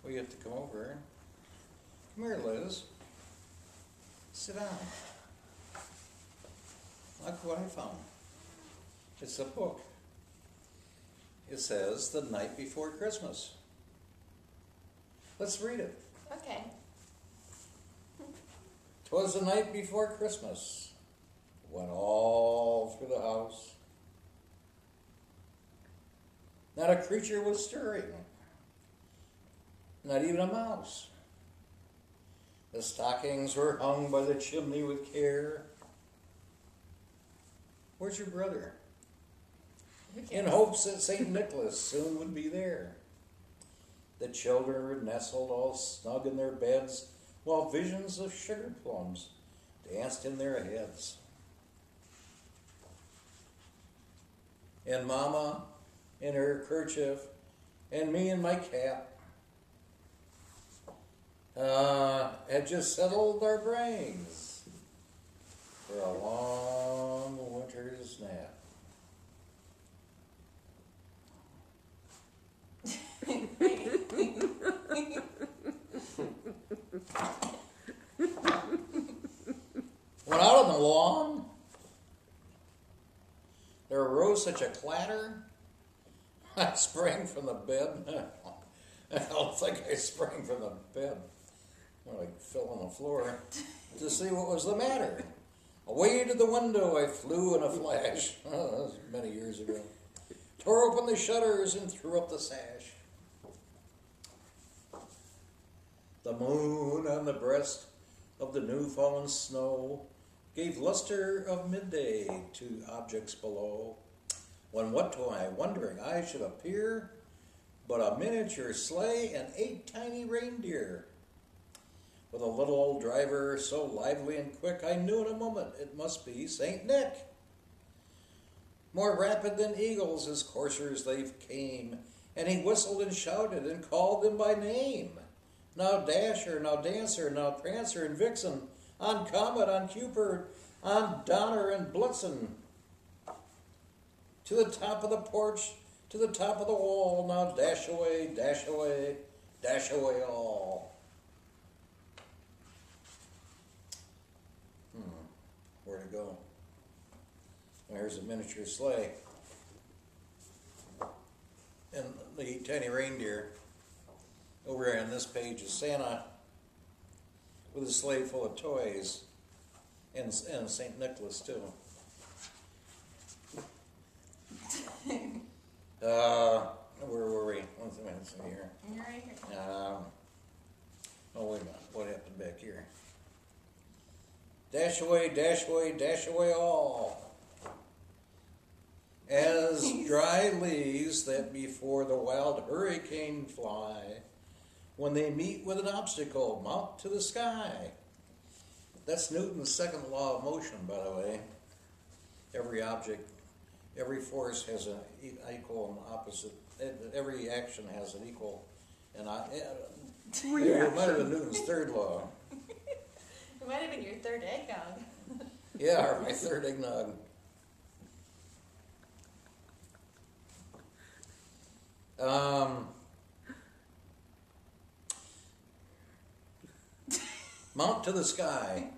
We have to come over. Come here, Liz. Sit down. Look what I found. It's a book. It says The Night Before Christmas. Let's read it. Okay. 'Twas the night before Christmas, went all through the house. Not a creature was stirring, not even a mouse. The stockings were hung by the chimney with care. Where's your brother? In hopes that St. Nicholas soon would be there. The children were nestled all snug in their beds, while visions of sugar plums danced in their heads. And Mama in her kerchief, and me in my cap, had just settled our brains for a long winter's nap. When out on the lawn, there arose such a clatter, I sprang from the bed. I don't think I sprang from the bed. I fell on the floor to see what was the matter. Away to the window I flew in a flash. Oh, that was many years ago. Tore open the shutters and threw up the sash. The moon on the breast of the new-fallen snow gave luster of midday to objects below, when what to my wondering eye should appear but a miniature sleigh and 8 tiny reindeer. With a little old driver so lively and quick, I knew in a moment it must be St. Nick. More rapid than eagles his coursers they came, and he whistled and shouted and called them by name. Now Dasher, now Dancer, now Prancer and Vixen, on Comet, on Cupid, on Donner and Blitzen. To the top of the porch, to the top of the wall, now dash away, dash away, dash away all. Where to go? There's a miniature sleigh. And the tiny reindeer. Over here on this page is Santa with a sleigh full of toys, and St. Nicholas too. Where were we? Let's see here. You're right here. Oh, wait a minute. What happened back here? Dash away, dash away, dash away all. As dry leaves that before the wild hurricane fly, when they meet with an obstacle, mount to the sky. That's Newton's second law of motion, by the way. Every object, every force has an equal and opposite. Every action has an equal and it might have been Newton's third law. It might have been your third eggnog. Yeah, or my third eggnog. Mount to the sky.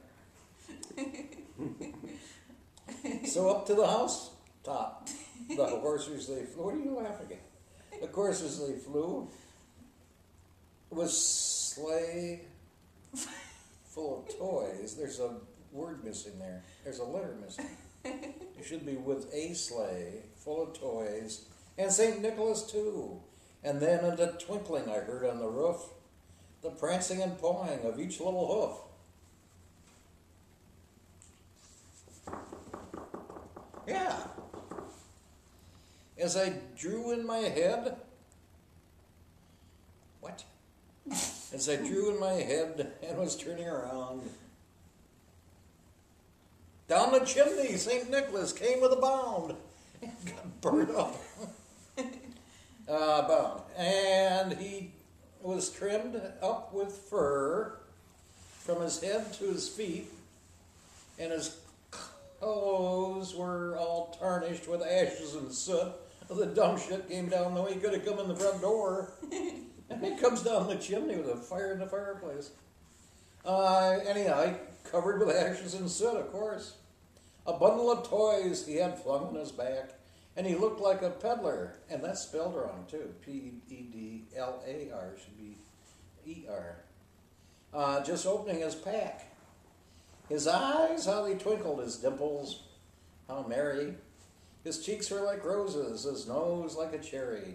So up to the house top. The horses they flew. What are you laughing at? The horses they flew. Was sleigh full of toys. There's a word missing there. There's a letter missing. It should be with a sleigh full of toys, and St. Nicholas too. And then in the twinkling I heard on the roof the prancing and pawing of each little hoof. Yeah. As I drew in my head, what? As I drew in my head and was turning around, down the chimney St. Nicholas came with a bound and got burned up. Bound. And he was trimmed up with fur from his head to his feet, and his clothes were all tarnished with ashes and soot. The dumb shit came down the way he could have come in the front door. And he comes down the chimney with a fire in the fireplace. Anyhow, covered with ashes and soot, of course. A bundle of toys he had flung on his back, and he looked like a peddler, and that's spelled wrong too. P-E-D-L-A-R should be E-R. Just opening his pack. His eyes, how they twinkled, his dimples, how merry. His cheeks were like roses, his nose like a cherry.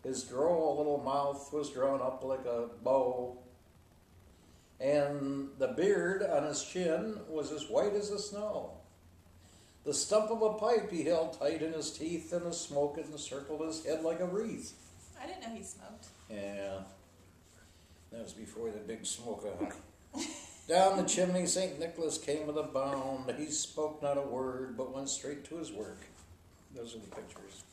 His droll little mouth was drawn up like a bow, and the beard on his chin was as white as the snow. The stump of a pipe he held tight in his teeth, and the smoke encircled his head like a wreath. I didn't know he smoked. Yeah, that was before the big smoke. Down the chimney St. Nicholas came with a bound. He spoke not a word, but went straight to his work. Those are the pictures.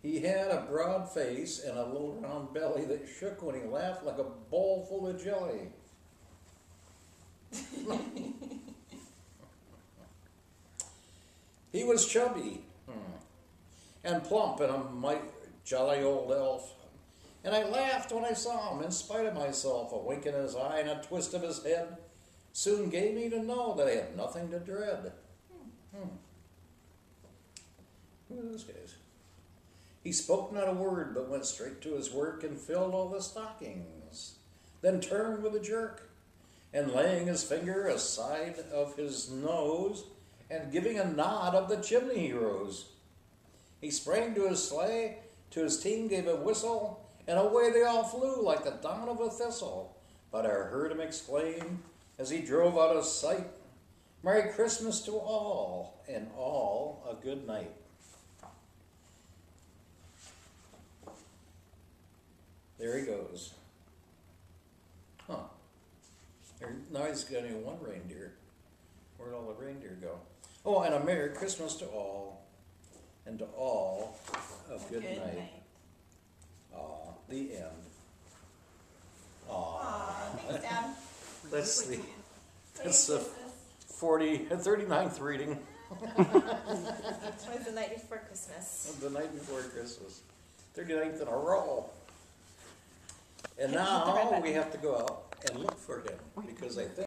He had a broad face and a little round belly that shook when he laughed like a bowl full of jelly. He was chubby and plump and a mighty jolly old elf. And I laughed when I saw him in spite of myself. A wink in his eye and a twist of his head soon gave me to know that I had nothing to dread. Who are those guys? He spoke not a word, but went straight to his work and filled all the stockings. Then turned with a jerk, and laying his finger aside of his nose, and giving a nod up the chimney he rose. He sprang to his sleigh, to his team gave a whistle, and away they all flew like the down of a thistle. But I heard him exclaim, as he drove out of sight, "Merry Christmas to all, and all a good night." There he goes. Now he's got only one reindeer. Where'd all the reindeer go? Oh, and a Merry Christmas to all, and to all a good night. Aw, the end. Aw, thanks, Dad. That's the 39th reading. It was the night before Christmas. The night before Christmas. 39th in a row. And Hit the red now button. we have to go out and look for him, because I think